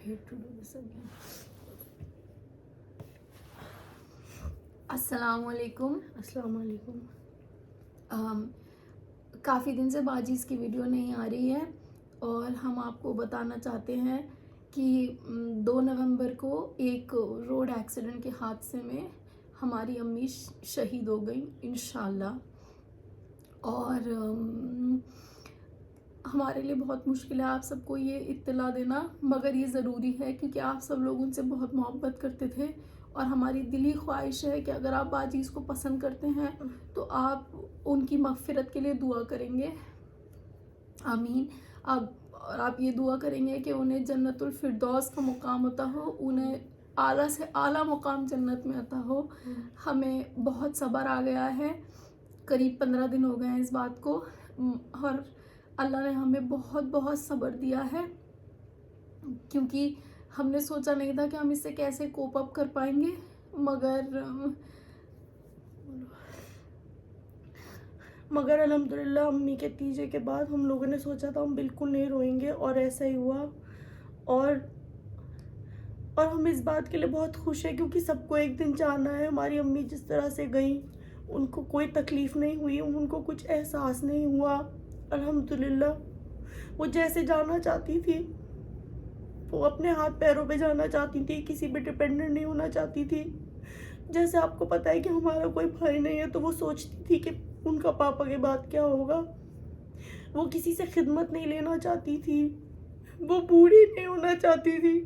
hate to do this again. السلام علیکم. السلام علیکم. کافی دن سے باجیز کی ویڈیو نہیں آ رہی ہے اور ہم آپ کو بتانا چاہتے ہیں کہ 2 نومبر کو ایک روڈ ایکسیڈنٹ کے حادثے میں ہماری امی شہید ہو گئیں انشاءاللہ. اور ہمارے لیے بہت مشکل ہے آپ سب کو یہ اطلاع دینا، مگر یہ ضروری ہے کیونکہ آپ سب لوگ ان سے بہت محبت کرتے تھے اور ہماری دلی خواہش ہے کہ اگر آپ باجیز کو پسند کرتے ہیں تو آپ ان کی مغفرت کے لیے دعا کریں گے. آمین. آپ یہ دعا کریں گے کہ انہیں جنت الفردوس کا مقام عطا ہو، انہیں اعلیٰ سے اعلیٰ مقام جنت میں عطا ہو. ہمیں بہت صبر آ گیا ہے، قریب 15 دن ہو گئے ہیں اس بات کو، اور اللہ نے ہمیں بہت بہت صبر دیا ہے کیونکہ ہم نے سوچا نہیں تھا کہ ہم اس سے کیسے کوپ اپ کر پائیں گے. مگر الحمدللہ امی کے نتیجے کے بعد ہم لوگوں نے سوچا تھا ہم بالکل نہیں روئیں گے، اور ایسا ہی ہوا. اور ہم اس بات کے لیے بہت خوش ہیں کیونکہ سب کو ایک دن جانا ہے. ہماری امی جس طرح سے گئیں ان کو کوئی تکلیف نہیں ہوئی، ان کو کچھ احساس نہیں ہوا الحمدللہ. وہ جیسے جانا چاہتی تھی، وہ اپنے ہاتھ پیروں پہ جانا چاہتی تھی، کسی پہ ڈپینڈنٹ نہیں ہونا چاہتی تھی. جیسے آپ کو پتہ ہے کہ ہمارا کوئی بھائی نہیں ہے تو وہ سوچتی تھی کہ ان کا پاپا کے بعد کیا ہوگا. وہ کسی سے خدمت نہیں لینا چاہتی تھی، وہ بوڑھی نہیں ہونا چاہتی تھی.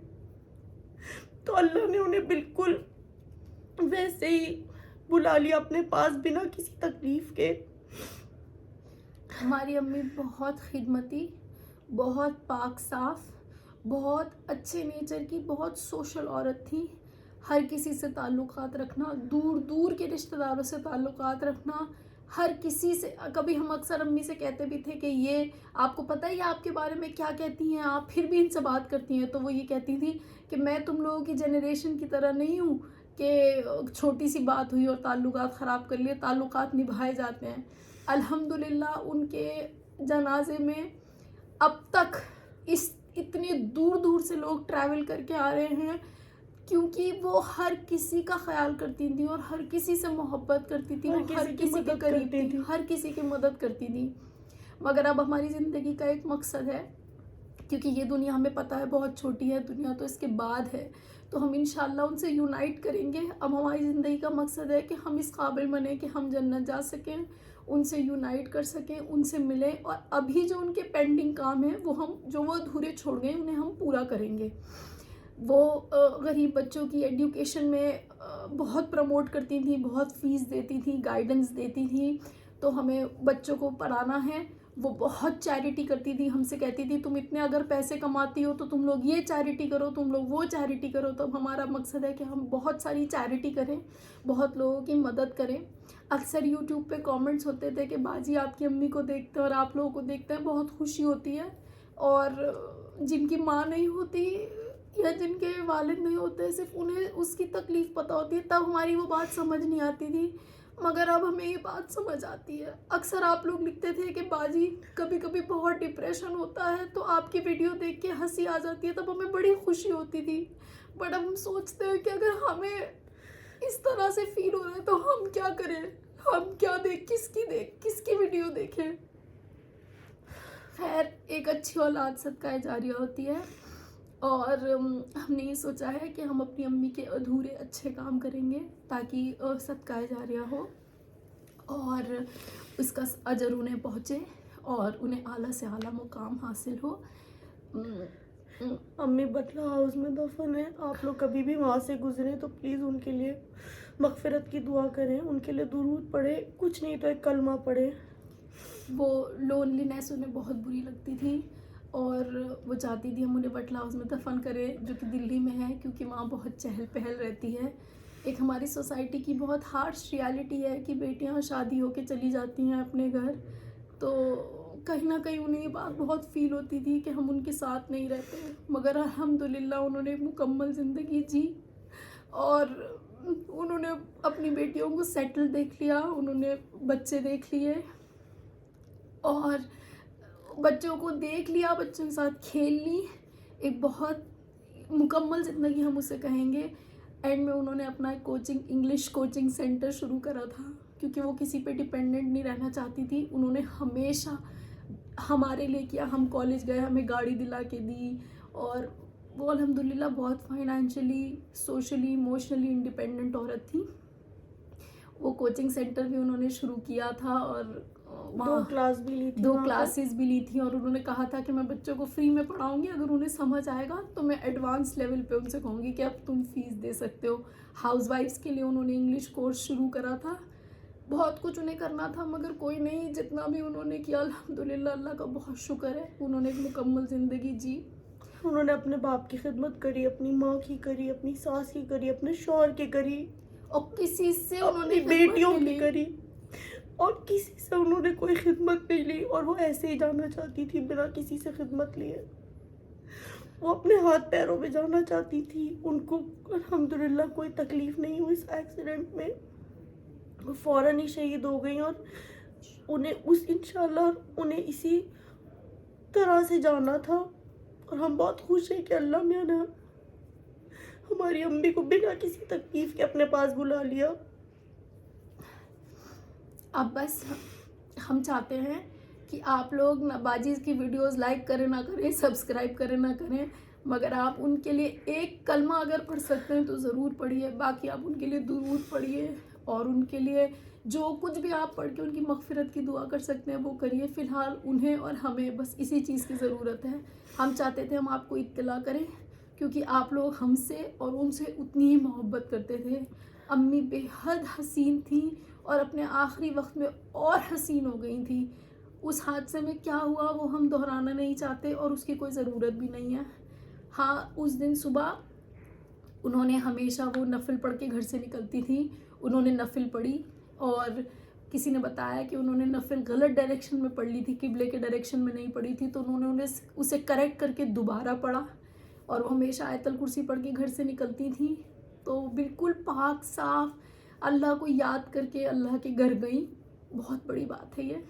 تو اللہ نے انہیں بالکل ویسے ہی بلا لیا اپنے پاس بنا کسی تکلیف کے. ہماری امی بہت خدمتی، بہت پاک صاف، بہت اچھے نیچر کی، بہت سوشل عورت تھی. ہر کسی سے تعلقات رکھنا، دور دور کے رشتہ داروں سے تعلقات رکھنا، ہر کسی سے. کبھی ہم اکثر امی سے کہتے بھی تھے کہ یہ آپ کو پتہ ہے یہ آپ کے بارے میں کیا کہتی ہیں، آپ پھر بھی ان سے بات کرتی ہیں. تو وہ یہ کہتی تھی کہ میں تم لوگوں کی جنریشن کی طرح نہیں ہوں کہ چھوٹی سی بات ہوئی اور تعلقات خراب کر لیے، تعلقات نبھائے جاتے ہیں. الحمدللہ ان کے جنازے میں اب تک اتنے دور دور سے لوگ ٹریول کر کے آ رہے ہیں کیونکہ وہ ہر کسی کا خیال کرتی تھی اور ہر کسی سے محبت کرتی تھی، وہ ہر کسی کے قریب تھی، ہر کسی کی مدد کرتی تھی. مگر اب ہماری زندگی کا ایک مقصد ہے، کیونکہ یہ دنیا ہمیں پتہ ہے بہت چھوٹی ہے، دنیا تو اس کے بعد ہے، تو ہم انشاءاللہ ان سے یونائٹ کریں گے. اب ہماری زندگی کا مقصد ہے کہ ہم اس قابل بنیں کہ ہم جنت جا سکیں، ان سے یونائٹ کر سکیں، ان سے ملیں، اور ابھی جو ان کے پینڈنگ کام ہیں وہ وہ ادھورے چھوڑ گئے انہیں ہم پورا کریں گے. وہ غریب بچوں کی ایڈوکیشن میں بہت پروموٹ کرتی تھیں، بہت فیس دیتی تھیں، گائیڈنس دیتی تھیں. تو ہمیں بچوں کو پڑھانا ہے. وہ بہت چیریٹی کرتی تھی، ہم سے کہتی تھی تم اتنے اگر پیسے کماتی ہو تو تم لوگ یہ چیریٹی کرو، تم لوگ وہ چیریٹی کرو. تو ہمارا مقصد ہے کہ ہم بہت ساری چیریٹی کریں، بہت لوگوں کی مدد کریں. اکثر یوٹیوب پہ کامنٹس ہوتے تھے کہ باجی آپ کی امی کو دیکھتے ہیں اور آپ لوگوں کو دیکھتے ہیں بہت خوشی ہوتی ہے، اور جن کی ماں نہیں ہوتی یا جن کے والد نہیں ہوتے صرف انہیں اس کی تکلیف پتہ ہوتی ہے، تب ہماری وہ بات سمجھ نہیں آتی تھی. مگر اب ہمیں یہ بات سمجھ آتی ہے. اکثر آپ لوگ لکھتے تھے کہ باجی کبھی کبھی بہت ڈپریشن ہوتا ہے تو آپ کی ویڈیو دیکھ کے ہنسی آ جاتی ہے، تب ہمیں بڑی خوشی ہوتی تھی. بٹ اب ہم سوچتے ہیں کہ اگر ہمیں اس طرح سے فیل ہو رہا ہے تو ہم کیا کریں، ہم کیا کس کی ویڈیو دیکھیں. خیر، ایک اچھی اولاد صدقہ جاریہ ہوتی ہے، اور ہم نے یہ سوچا ہے کہ ہم اپنی امی کے ادھورے اچھے کام کریں گے تاکہ صدقہ جاریہ ہو اور اس کا اجر انہیں پہنچے اور انہیں اعلیٰ سے اعلیٰ مقام حاصل ہو. امی بٹلہ ہاؤس میں دفن ہے، آپ لوگ کبھی بھی وہاں سے گزریں تو پلیز ان کے لیے مغفرت کی دعا کریں، ان کے لیے درود پڑھیں، کچھ نہیں تو ایک کلمہ پڑھیں. وہ لونلینس انہیں بہت بری لگتی تھی اور وہ چاہتی تھی ہم انہیں بٹلہ ہاؤس میں دفن کریں جو کہ دلی میں ہے، کیونکہ وہاں بہت چہل پہل رہتی ہے. ایک ہماری سوسائٹی کی بہت ہارش ریالٹی ہے کہ بیٹیاں شادی ہو کے چلی جاتی ہیں اپنے گھر، تو کہیں نہ کہیں انہیں یہ بات بہت فیل ہوتی تھی کہ ہم ان کے ساتھ نہیں رہتے. مگر الحمدللہ انہوں نے ایک مکمل زندگی جی اور انہوں نے اپنی بیٹیوں کو سیٹل دیکھ لیا، انہوں نے بچے دیکھ لیے اور بچوں کو دیکھ لیا، بچوں کے ساتھ کھیل لی. ایک بہت मुकम्मल ज़िंदगी हम उसे कहेंगे। एंड में उन्होंने अपना एक इंग्लिश कोचिंग सेंटर शुरू करा था, क्योंकि वो किसी पे डिपेंडेंट नहीं रहना चाहती थी। उन्होंने हमेशा हमारे लिए किया, हम कॉलेज गए, हमें गाड़ी दिला के दी, और वो अल्हम्दुलिल्लाह बहुत फाइनेंशियली, सोशली, इमोशनली इंडिपेंडेंट औरत थी। वो कोचिंग सेंटर भी उन्होंने शुरू किया था, और दो क्लास भी ली थी, 2 वहाँ पर। क्लासेस भी ली थी, और उन्होंने कहा था कि मैं बच्चों को फ्री में पढ़ाऊंगी, अगर उन्हें समझ आएगा तो मैं एडवांस लेवल पे उनसे कहूँगी कि अब तुम फीस दे सकते हो। हाउसवाइफ्स के लिए उन्होंने इंग्लिश कोर्स शुरू करा था। बहुत कुछ उन्हें करना था, मगर कोई नहीं, जितना भी उन्होंने किया अल्हम्दुलिल्लाह, अल्लाह का बहुत शुक्र है, उन्होंने एक मुकम्मल ज़िंदगी जी। उन्होंने अपने बाप की खिदमत करी, अपनी माँ की करी, अपनी सास की करी, अपने शौहर की करी, और किसी से उन्होंने अपनी खिदमत बेटियों नहीं की ली। करी, और किसी से उन्होंने कोई खिदमत नहीं ली, और वो ऐसे ही जाना चाहती थी बिना किसी से खिदमत लिए। वो अपने हाथ पैरों में जाना चाहती थी। उनको अल्हम्दुलिल्लाह कोई तकलीफ नहीं हुई इस एक्सीडेंट में, वो फ़ौरन ही शहीद हो गई, और उन्हें इंशाल्लाह उन्हें इसी तरह से जाना था। और हम बहुत खुश हैं कि अल्लाह मियां ने हमारी अम्मी को बिना किसी तकलीफ के अपने पास बुला लिया। अब बस हम चाहते हैं कि आप लोग बाजी की वीडियोस लाइक करें ना करें, सब्सक्राइब करें ना करें, मगर आप उनके लिए एक कलमा अगर पढ़ सकते हैं तो ज़रूर पढ़िए। बाकी आप उनके लिए दुरूद पढ़िए, और उनके लिए जो कुछ भी आप पढ़ के उनकी मग़फ़िरत की दुआ कर सकते हैं वो करिए। फ़िलहाल उन्हें और हमें बस इसी चीज़ की ज़रूरत है। हम चाहते थे हम आपको इत्तला करें, क्योंकि आप लोग हमसे और उनसे उतनी ही मोहब्बत करते थे। अम्मी बेहद हसीन थी, और अपने आखिरी वक्त में और हसीन हो गई थी। उस हादसे में क्या हुआ वो हम दोहराना नहीं चाहते, और उसकी कोई ज़रूरत भी नहीं है। हाँ, उस दिन सुबह उन्होंने हमेशा वो नफिल पढ़ के घर से निकलती थी। उन्होंने नफिल पढ़ी, और किसी ने बताया कि उन्होंने नफिल गलत डायरेक्शन में पढ़ ली थी, किबले के डायरेक्शन में नहीं पढ़ी थी, तो उन्होंने उसे करेक्ट करके दोबारा पढ़ा, और वो हमेशा आयतल कुर्सी पढ़ के घर से निकलती थी। तो बिल्कुल पाक साफ अल्लाह को याद करके अल्लाह के घर गई। बहुत बड़ी बात है ये।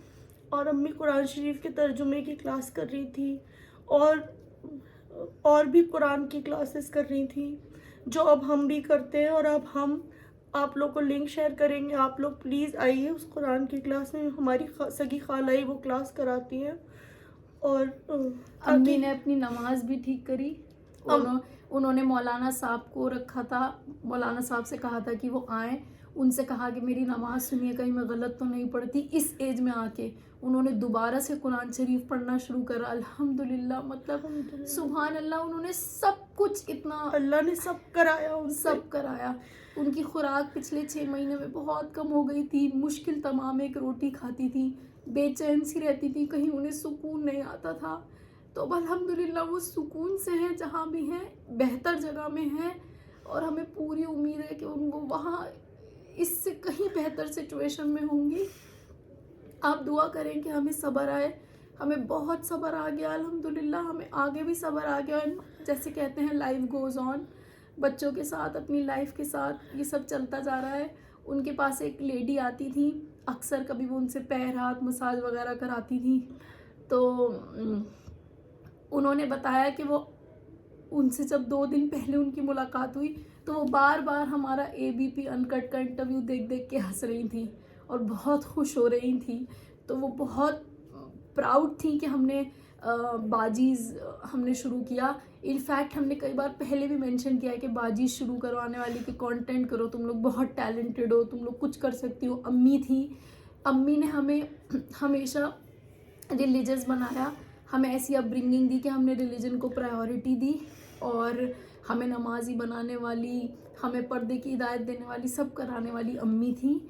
और अम्मी कुरान शरीफ के तर्जुमे की क्लास कर रही थी, और भी कुरान की क्लासेस कर रही थी, जो अब हम भी करते हैं। और अब हम आप लोग को लिंक शेयर करेंगे, आप लोग प्लीज़ आइए उस कुरान की क्लास में। हमारी सगी खालाई वो क्लास कराती हैं। और अम्मी ने अपनी नमाज भी ठीक करी। उन्होंने मौलाना साहब को रखा था, मौलाना साहब से कहा था कि वो आएँ, उनसे कहा कि मेरी नमाज सुनिए, कहीं मैं गलत तो नहीं पढ़ती। इस एज में आके उन्होंने दोबारा से कुरान शरीफ पढ़ना शुरू करा। अल्हम्दुलिल्लाह, मतलब सुभान अल्लाह, उन्होंने सब कुछ, इतना अल्लाह ने सब कराया, उनसे सब कराया। उनकी खुराक पिछले 6 महीने में बहुत कम हो गई थी। मुश्किल तमाम एक रोटी खाती थी, बेचैन सी रहती थी, कहीं उन्हें सुकून नहीं आता था। तो अब अल्हम्दुलिल्लाह वो सुकून से है, जहाँ भी हैं बेहतर जगह में हैं, और हमें पूरी उम्मीद है कि उनको वहाँ इससे कहीं बेहतर सिचुएशन में होंगी। आप दुआ करें कि हमें सब्र आए। हमें बहुत सब्र आ गया अल्हम्दुलिल्लाह, हमें आगे भी सब्र आ गया। जैसे कहते हैं लाइफ गोज़ ऑन, बच्चों के साथ, अपनी लाइफ के साथ ये सब चलता जा रहा है। उनके पास एक लेडी आती थी, अक्सर कभी वो उनसे पैर हाथ मसाज वगैरह कराती थी। तो उन्होंने बताया कि वो उनसे जब 2 दिन पहले उनकी मुलाकात हुई, तो वो बार बार हमारा ABP अनकट का इंटरव्यू देख देख के हंस रही थी, और बहुत खुश हो रही थी। तो वो बहुत प्राउड थी कि हमने बाजीज़ हमने शुरू किया। इनफैक्ट हमने कई बार पहले भी मेंशन किया है कि बाजीज़ शुरू करवाने वाली के कंटेंट करो, तुम लोग बहुत टैलेंटेड हो, तुम लोग कुछ कर सकती हो। अम्मी थी, अम्मी ने हमें हमेशा रिलीजियस बनाया, हमें ऐसी अपब्रिंगिंग दी कि हमने रिलीजन को प्रायोरिटी दी, और हमें नमाजी बनाने वाली, हमें पर्दे की हिदायत देने वाली, सब कराने वाली अम्मी थी।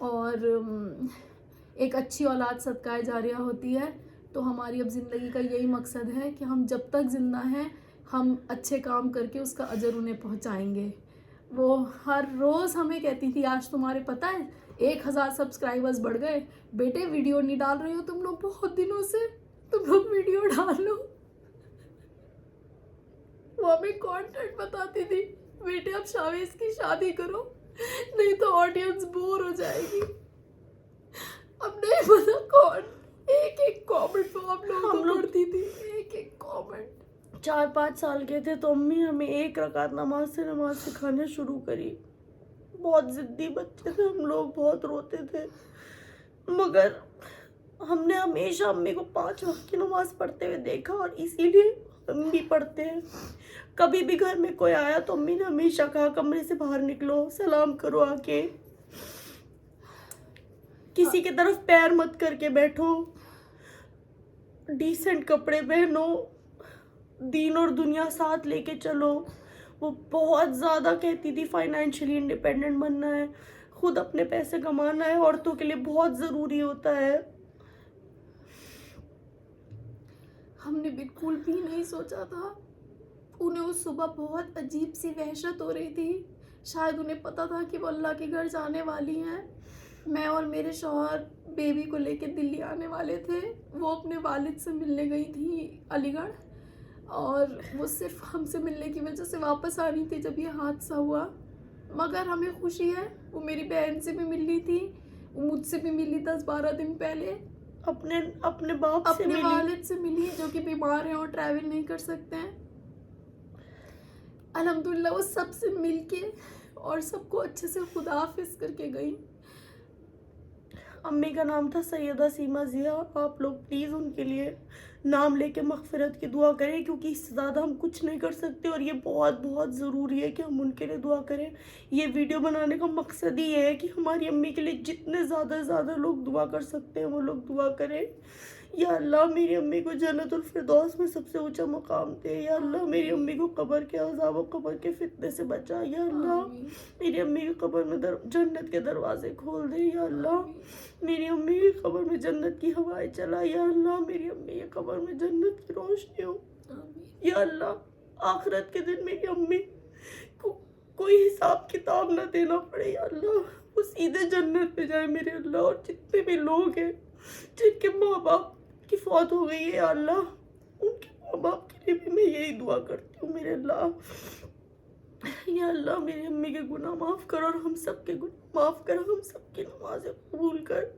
और एक अच्छी औलाद सदका जारिया होती है। तो हमारी अब ज़िंदगी का यही मकसद है कि हम जब तक ज़िंदा हैं हम अच्छे काम करके उसका अजर उन्हें पहुंचाएंगे। वो हर रोज़ हमें कहती थी, आज तुम्हारे पता है 1000 सब्सक्राइबर्स बढ़ गए, बेटे वीडियो नहीं डाल रहे हो तुम लोग बहुत दिनों से, तुम लोग वीडियो डालो। वो हमें कंटेंट बताती थी, बेटे अब शावेज की शादी करो, नहीं तो ऑडियंस बोर हो जाएगी। अब नहीं पता कौन एक एक कमेंट वो हम लोगों को पढ़ती थी, एक एक कमेंट। 4-5 साल के थे तो अम्मी हमें 1 रकात नमाज सिखाना शुरू करी। बहुत ज़िद्दी बच्चे थे हम लोग, बहुत रोते थे, मगर हमने हमेशा अम्मी को 5 वक्त की नमाज पढ़ते हुए देखा और इसीलिए हम भी पढ़ते हैं। कभी भी घर में कोई आया तो अम्मी ने हमेशा कहा कमरे से बाहर निकलो, सलाम करो आके, किसी की तरफ पैर मत करके बैठो, डिसेंट कपड़े पहनो, दीन और दुनिया साथ लेके चलो। वो बहुत ज़्यादा कहती थी फाइनेंशियली इंडिपेंडेंट बनना है, खुद अपने पैसे कमाना है, औरतों के लिए बहुत ज़रूरी होता है। हमने बिल्कुल भी नहीं सोचा था। उन्हें उस सुबह बहुत अजीब सी वहशत हो रही थी। शायद उन्हें पता था कि वो अल्लाह के घर जाने वाली हैं। मैं और मेरे शौहर बेबी को लेकर दिल्ली आने वाले थे। वो अपने वालिद से मिलने गई थी अलीगढ़, और वो सिर्फ हमसे मिलने की वजह से वापस आ रही थी जब ये हादसा हुआ। मगर हमें खुशी है, वो मेरी बहन से भी मिल रही थी, वो मुझसे भी मिली 10-12 दिन पहले, अपने बाप से अपने मिली। वालिद से मिली जो कि बीमार हैं और ट्रैवल नहीं कर सकते हैं। अल्हम्दुलिल्लाह वो सबसे मिलके और सबको अच्छे से खुदा हाफिज करके गई। अम्मी का नाम था सैयदा सीमा ज़िया। आप लोग प्लीज़ उनके लिए नाम लेके मग़फ़िरत की दुआ करें, क्योंकि इससे ज़्यादा हम कुछ नहीं कर सकते और ये बहुत बहुत ज़रूरी है कि हम उनके लिए दुआ करें। ये वीडियो बनाने का मकसद ही ये है कि हमारी अम्मी के लिए जितने ज़्यादा से ज़्यादा लोग दुआ कर सकते हैं वो लोग दुआ करें। या अल्लाह मेरी अम्मी को जन्नतुल फिरदौस में सबसे ऊंचा मकाम दे। या अल्लाह मेरी अम्मी को कब्र के अज़ाब और कब्र के फितने से बचा। या अल्लाह मेरी अम्मी की कब्र में जन्नत के दरवाजे खोल दे। या अल्लाह मेरी अम्मी की कब्र में जन्नत की हवाएं चला। या अल्लाह मेरी अम्मी की कब्र में जन्नत की रोशनी हो। या अल्लाह आखिरत के दिन मेरी अम्मी को कोई हिसाब किताब ना देना पड़े। या अल्लाह वो सीधे जन्नत में जाए मेरे अल्लाह। और जितने भी लोग हैं जिनके माँ बाप की फौत हो गई है, या अल्लाह उनके माँ बाप के लिए भी मैं यही दुआ करती हूँ मेरे अल्लाह। या अल्लाह मेरी अम्मी के गुनाह माफ़ कर और हम सब के गुनाह माफ़ कर, हम सब की नमाज़ें कबूल कर,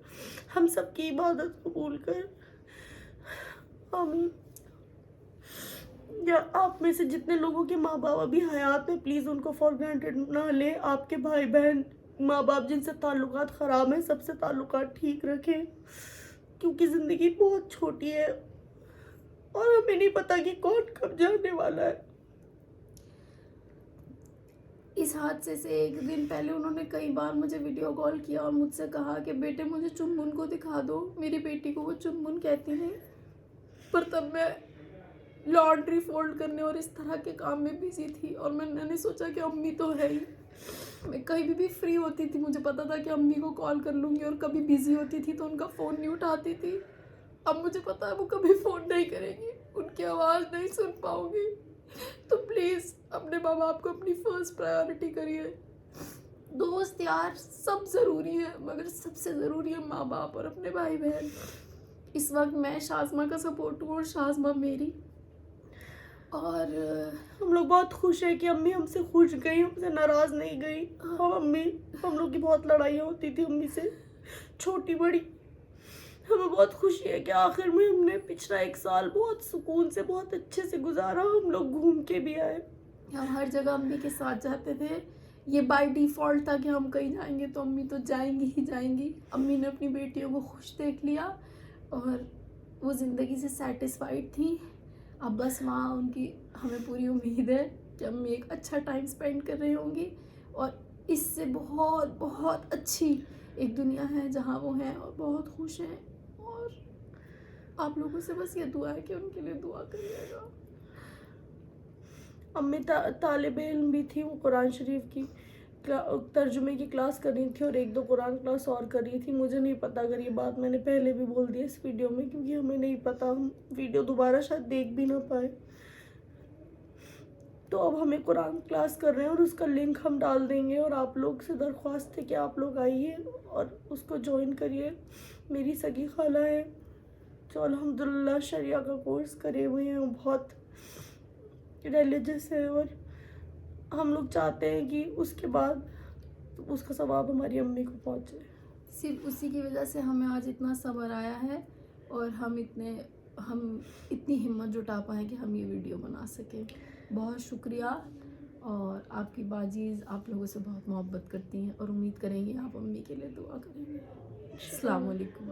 हम सब की इबादत कबूल कर, आमीन। या आप में से जितने लोगों के माँ बाप अभी हयात में, प्लीज़ उनको फॉर ग्रांटेड ना ले। आपके भाई बहन माँ बाप जिनसे ताल्लुकात ख़राब हैं, सबसे ताल्लुकात ठीक रखें, क्योंकि ज़िंदगी बहुत छोटी है और हमें नहीं पता कि कौन कब जाने वाला है। इस हादसे से एक दिन पहले उन्होंने कई बार मुझे वीडियो कॉल किया और मुझसे कहा कि बेटे मुझे चुनमुन को दिखा दो। मेरी बेटी को वो चुनमुन कहती थी, पर तब मैं लॉन्ड्री फोल्ड करने और इस तरह के काम में बिजी थी और मैंने सोचा कि अम्मी तो है ही। मैं कहीं भी फ्री होती थी, मुझे पता था कि अम्मी को कॉल कर लूँगी, और कभी बिजी होती थी तो उनका फ़ोन नहीं उठाती थी। अब मुझे पता है वो कभी फ़ोन नहीं करेंगी, उनकी आवाज़ नहीं सुन पाऊँगी। तो प्लीज़ अपने माँ बाप को अपनी फर्स्ट प्रायोरिटी करिए। दोस्त यार सब ज़रूरी है, मगर सबसे ज़रूरी है माँ बाप और अपने भाई बहन। इस वक्त मैं शाज़मा का सपोर्ट हूँ और शाज़मा मेरी। और हम लोग बहुत खुश हैं कि अम्मी हमसे खुश गई, हमसे नाराज़ नहीं गई। हम लोग की बहुत लड़ाइयाँ होती थी अम्मी से, छोटी बड़ी। हमें बहुत खुशी है कि आखिर में हमने पिछला 1 साल बहुत सुकून से, बहुत अच्छे से गुजारा। हम लोग घूम के भी आए। हम हर जगह अम्मी के साथ जाते थे। ये बाय डिफ़ॉल्ट था कि हम कहीं जाएंगे तो अम्मी तो जाएंगी ही जाएंगी। अम्मी ने अपनी बेटियों को खुश देख लिया और वो ज़िंदगी से सेटिस्फाइड थी। अब बस वहाँ उनकी हमें पूरी उम्मीद है कि अम्मी एक अच्छा टाइम स्पेंड कर रही होंगी, और इससे बहुत बहुत अच्छी एक दुनिया है जहाँ वो हैं और बहुत खुश हैं। और आप लोगों से बस ये दुआ है कि उनके लिए दुआ करिएगा। अम्मी तालिब इल्म भी थी, वो कुरान शरीफ की तर्जुमे की क्लास कर रही थी और 1-2 कुरान क्लास और कर रही थी। मुझे नहीं पता, अगर ये बात मैंने पहले भी बोल दी इस वीडियो में, क्योंकि हमें नहीं पता, हम वीडियो दोबारा शायद देख भी ना पाए। तो अब हमें कुरान क्लास कर रहे हैं और उसका लिंक हम डाल देंगे, और आप लोग से दरख्वास्त है कि आप लोग आइए और उसको ज्वाइन करिए। मेरी सगी खाला है जो अल्हम्दुलिल्लाह शरिया का कोर्स करे हुए हैं, वो बहुत रिलीजियस है, और हम लोग चाहते हैं कि उसके बाद उसका सवाब हमारी अम्मी को पहुंचे। सिर्फ उसी की वजह से हमें आज इतना सब्र आया है और हम इतने ہم اتنی ہمت جٹا پائیں کہ ہم یہ ویڈیو بنا سکیں. بہت شکریہ. اور آپ کی باجیز آپ لوگوں سے بہت محبت کرتی ہیں اور امید کریں گے آپ امی کے لیے دعا کریں گے. السلام علیکم.